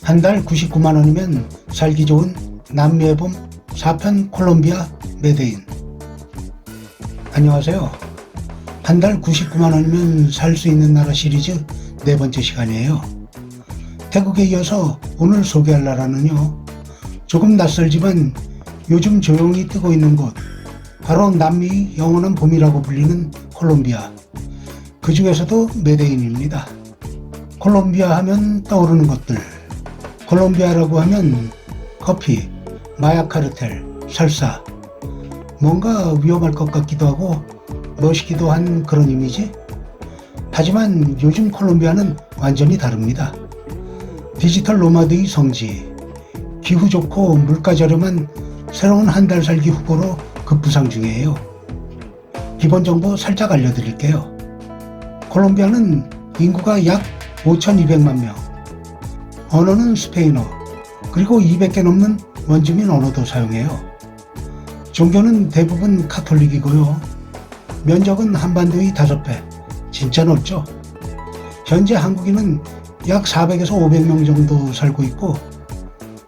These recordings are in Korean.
한 달 99만 원이면 살기 좋은 남미의 봄 4편 콜롬비아 메데인. 안녕하세요. 한 달 99만 원이면 살 수 있는 나라 시리즈 네 번째 시간이에요. 태국에 이어서 오늘 소개할 나라는요, 조금 낯설지만 요즘 조용히 뜨고 있는 곳, 바로 남미의 영원한 봄이라고 불리는 콜롬비아. 그 중에서도 메데인입니다. 콜롬비아 하면 떠오르는 것들. 콜롬비아라고 하면 커피, 마약 카르텔, 설사. 뭔가 위험할 것 같기도 하고 멋있기도 한 그런 이미지? 하지만 요즘 콜롬비아는 완전히 다릅니다. 디지털 노마드의 성지, 기후 좋고 물가 저렴한 새로운 한 달 살기 후보로 급부상 중이에요. 기본 정보 살짝 알려드릴게요. 콜롬비아는 인구가 약 5,200만 명, 언어는 스페인어, 그리고 200개 넘는 원주민 언어도 사용해요. 종교는 대부분 카톨릭이고요. 면적은 한반도의 5배, 진짜 넓죠. 현재 한국인은 약 400에서 500명 정도 살고 있고,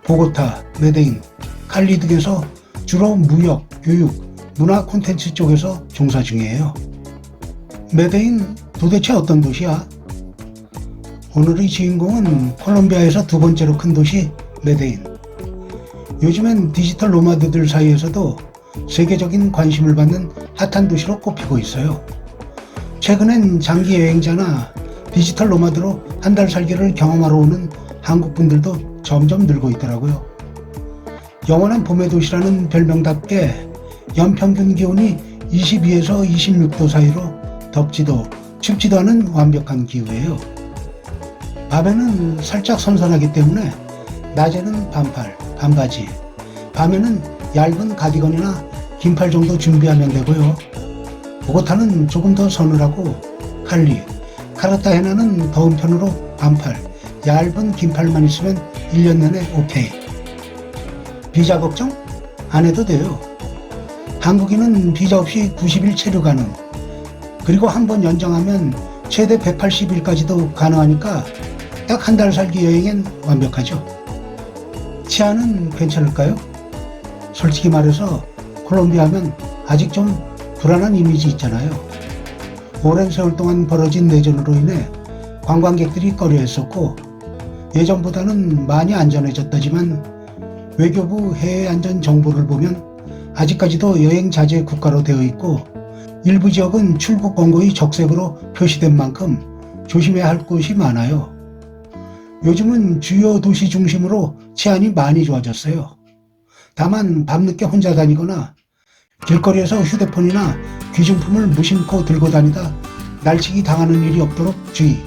보고타, 메데인, 칼리 등에서 주로 무역, 교육, 문화 콘텐츠 쪽에서 종사 중이에요. 메데인 도대체 어떤 도시야? 오늘의 주인공은 콜롬비아에서 두 번째로 큰 도시 메데인. 요즘엔 디지털 노마드들 사이에서도 세계적인 관심을 받는 핫한 도시로 꼽히고 있어요. 최근엔 장기 여행자나 디지털 노마드로 한 달 살기를 경험하러 오는 한국 분들도 점점 늘고 있더라고요. 영원한 봄의 도시라는 별명답게 연평균 기온이 22에서 26도 사이로 덥지도 춥지도 않은 완벽한 기후예요. 밤에는 살짝 선선하기 때문에 낮에는 반팔, 반바지, 밤에는 얇은 가디건이나 긴팔 정도 준비하면 되고요. 보고타는 조금 더 서늘하고 칼리, 카르타헤나는 더운 편으로 반팔, 얇은 긴팔만 있으면 1년 내내 오케이. 비자 걱정? 안 해도 돼요. 한국인은 비자 없이 90일 체류 가능. 그리고 한번 연장하면 최대 180일까지도 가능하니까 딱 한 달 살기 여행엔 완벽하죠. 치안은 괜찮을까요? 솔직히 말해서 콜롬비아 하면 아직 좀 불안한 이미지 있잖아요. 오랜 세월 동안 벌어진 내전으로 인해 관광객들이 꺼려했었고, 예전보다는 많이 안전해졌다지만 외교부 해외 안전 정보를 보면 아직까지도 여행 자제 국가로 되어 있고, 일부 지역은 출국 권고의 적색으로 표시된 만큼 조심해야 할 곳이 많아요. 요즘은 주요 도시 중심으로 치안이 많이 좋아졌어요. 다만 밤늦게 혼자 다니거나 길거리에서 휴대폰이나 귀중품을 무심코 들고 다니다 날치기 당하는 일이 없도록 주의.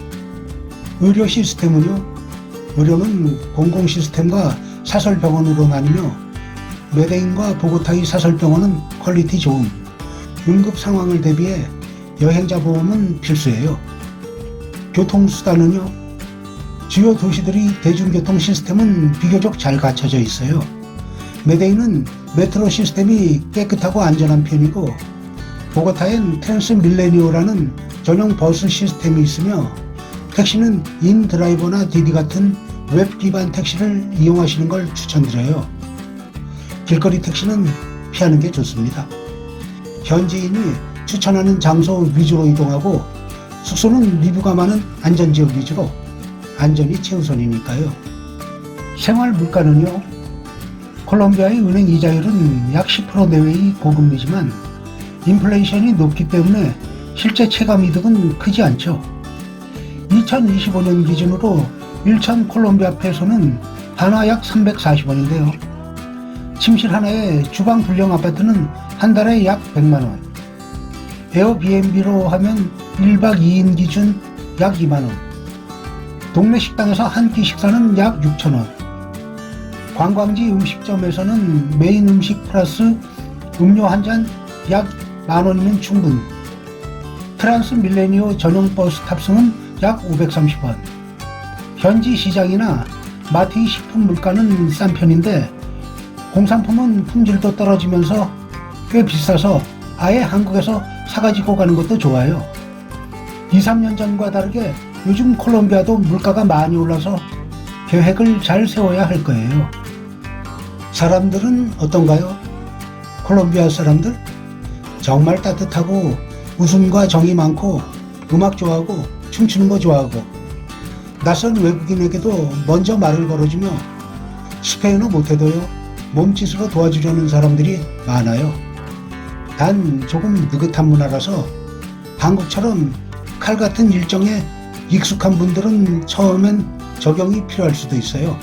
의료 시스템은요, 의료는 공공 시스템과 사설병원으로 나뉘며 메데인과 보고타의 사설병원은 퀄리티 좋음, 응급 상황을 대비해 여행자 보험은 필수예요. 교통수단은요, 주요 도시들의 대중교통 시스템은 비교적 잘 갖춰져 있어요. 메데인은 메트로 시스템이 깨끗하고 안전한 편이고, 보고타엔 트랜스밀레니오라는 전용 버스 시스템이 있으며, 택시는 인드라이버나 디디 같은 웹 기반 택시를 이용하시는 걸 추천드려요. 길거리 택시는 피하는 게 좋습니다. 현지인이 추천하는 장소 위주로 이동하고, 숙소는 리뷰가 많은 안전지역 위주로, 안전이 최우선이니까요. 생활 물가는요, 콜롬비아의 은행 이자율은 약 10% 내외의 고금리지만 인플레이션이 높기 때문에 실제 체감 이득은 크지 않죠. 2025년 기준으로 1천 콜롬비아 페소는 한화 약 340원인데요. 침실 하나에 주방 불량 아파트는 한 달에 약 100만원, 에어비앤비로 하면 1박 2인 기준 약 2만원, 동네 식당에서 한 끼 식사는 약 6,000원, 관광지 음식점에서는 메인 음식 플러스 음료 한 잔 약 10,000원이면 충분, 트랜스밀레니오 전용 버스 탑승은 약 530원. 현지 시장이나 마트의 식품 물가는 싼 편인데 공산품은 품질도 떨어지면서 꽤 비싸서 아예 한국에서 사가지고 가는 것도 좋아요. 2, 3년 전과 다르게 요즘 콜롬비아도 물가가 많이 올라서 계획을 잘 세워야 할 거예요. 사람들은 어떤가요? 콜롬비아 사람들? 정말 따뜻하고 웃음과 정이 많고 음악 좋아하고 춤추는 거 좋아하고 낯선 외국인에게도 먼저 말을 걸어주며 스페인어 못해도요 몸짓으로 도와주려는 사람들이 많아요. 단 조금 느긋한 문화라서 한국처럼 칼 같은 일정에 익숙한 분들은 처음엔 적용이 필요할 수도 있어요.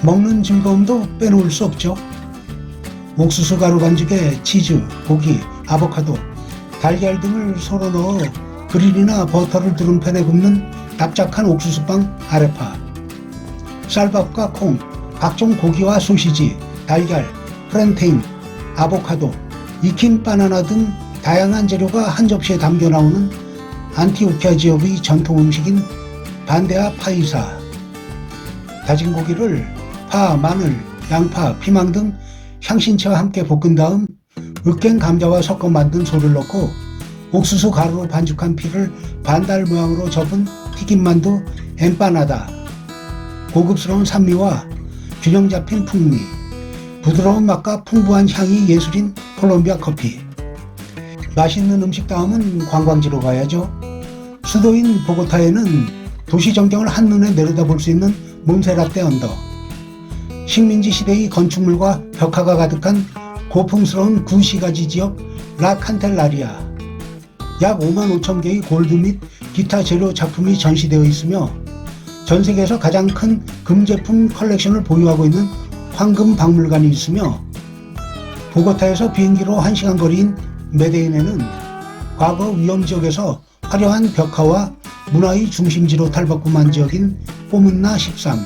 먹는 즐거움도 빼놓을 수 없죠. 옥수수 가루 반죽에 치즈, 고기, 아보카도, 달걀 등을 서로 넣어 그릴이나 버터를 두른 팬에 굽는 납작한 옥수수빵 아레파, 쌀밥과 콩, 각종 고기와 소시지, 달걀, 프렌테인, 아보카도, 익힌 바나나 등 다양한 재료가 한 접시에 담겨 나오는 안티오키아 지역의 전통 음식인 반데아 파이사. 다진 고기를 파, 마늘, 양파, 피망 등 향신채와 함께 볶은 다음 으깬 감자와 섞어 만든 소를 넣고 옥수수 가루로 반죽한 피를 반달 모양으로 접은 튀김만두 엠파나다. 고급스러운 산미와 균형 잡힌 풍미, 부드러운 맛과 풍부한 향이 예술인 콜롬비아 커피. 맛있는 음식 다음은 관광지로 가야죠. 수도인 보고타에는 도시 전경을 한눈에 내려다볼 수 있는 몬세라떼 언덕, 식민지 시대의 건축물과 벽화가 가득한 고풍스러운 구시가지 지역 라 칸텔라리아, 약 5만 5천 개의 골드 및 기타 재료 작품이 전시되어 있으며 전 세계에서 가장 큰 금제품 컬렉션을 보유하고 있는 황금 박물관이 있으며 보고타에서 비행기로 1시간 거리인 메데인에는 과거 위험지역에서 화려한 벽화와 문화의 중심지로 탈바꿈한 지역인 꼬문나 13,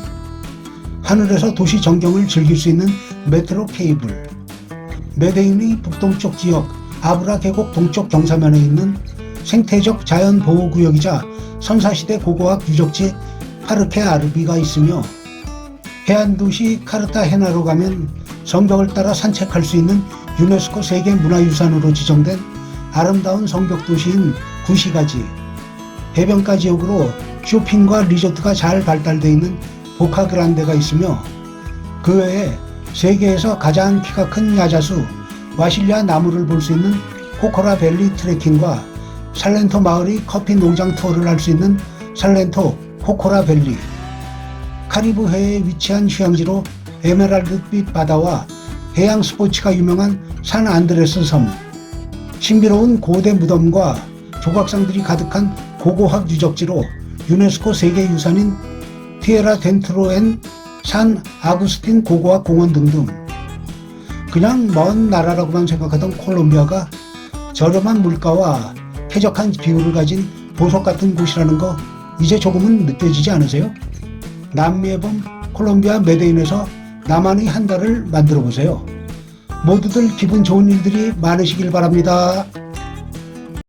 하늘에서 도시 전경을 즐길 수 있는 메트로 케이블, 메데인의 북동쪽 지역 아브라 계곡 동쪽 경사면에 있는 생태적 자연보호구역이자 선사시대 고고학 유적지 파르케 아르비가 있으며 해안도시 카르타헤나로 가면 성벽을 따라 산책할 수 있는 유네스코 세계문화유산으로 지정된 아름다운 성벽도시인 구시가지, 해변가 지역으로 쇼핑과 리조트가 잘 발달되어 있는 보카그란데가 있으며 그 외에 세계에서 가장 키가 큰 야자수 와실리아 나무를 볼 수 있는 코코라 밸리 트레킹과 살렌토 마을의 커피 농장 투어를 할 수 있는 살렌토 코코라 밸리, 카리브해에 위치한 휴양지로 에메랄드빛 바다와 해양 스포츠가 유명한 산 안드레스 섬, 신비로운 고대 무덤과 조각상들이 가득한 고고학 유적지로 유네스코 세계유산인 티에라 덴트로 앤 산 아구스틴 고고학 공원 등등. 그냥 먼 나라라고만 생각하던 콜롬비아가 저렴한 물가와 쾌적한 비율을 가진 보석 같은 곳이라는 거 이제 조금은 느껴지지 않으세요? 남미의 봄 콜롬비아 메데인에서 나만의 한 달을 만들어 보세요. 모두들 기분 좋은 일들이 많으시길 바랍니다.